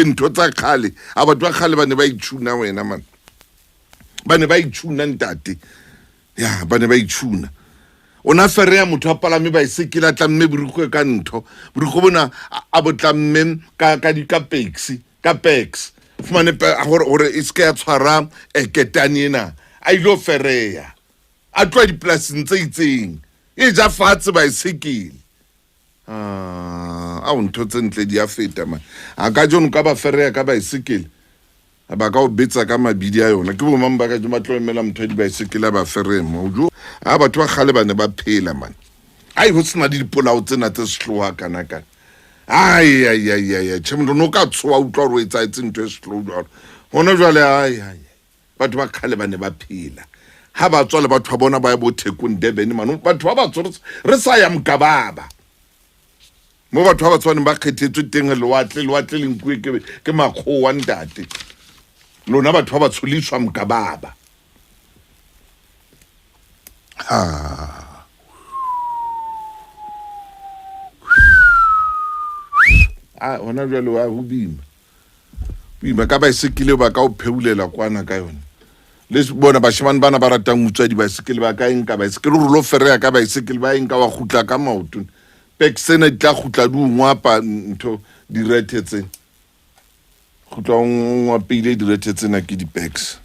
ntho tsa kgale a batho ba kgale ba ne ba itshuna wena man ba ne ba itshuna ntate ya ba ne ba itshuna ona fere ya motho a palame baesekele a tlamme borikwe ka ntho borikwe bona a botlamme ka pex fumane gore e se ya tshwara ketane ena a ilo fereya a tloa dipolaseng tse itseng e ja fatshe baesekele a ntho tse ntle di a feta man a ka jone ka ba fereya ka baesekele ba ka o betsa ka mabidi a yona ke bomang ba ka jo matloemela motho di baesekele ba feremo jo a batho ba gale ba ne ba phela man ai ho tsena di dipolao tsena tse sehloha kana kana ai tshemdo no ka tswa utlwa ro etsa ntho e sehloho jalo hona jwale ai batho ba khale ba ne ba phela ha ba tswa le batho ba bona ba ya bo Thekong Durban man batho ba tswa re sa ya Mkababa mo batho ba tswa ne ba khethetswe teng lewatle lenkwe ke makgowa ntate lona batho ba tsholiswa Mkababa hona jwale wa ho bima ka baesekele ba ka o pheulela kwana ka yona le bona bashimane bana ba ratang utswa di baesekele ba ka enka baesekele ro lo fereya ka baesekele ba enka wa khutla ka maoto peksena di tla khutla di ngwapa ntho di retetseng khutla ngwa pile di retetsena ke di pex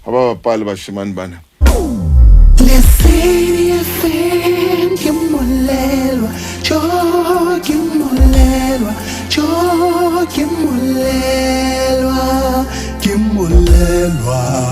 ha ba pale bashimane bana le seni FM ke molelwa ke molelwa ke molelwa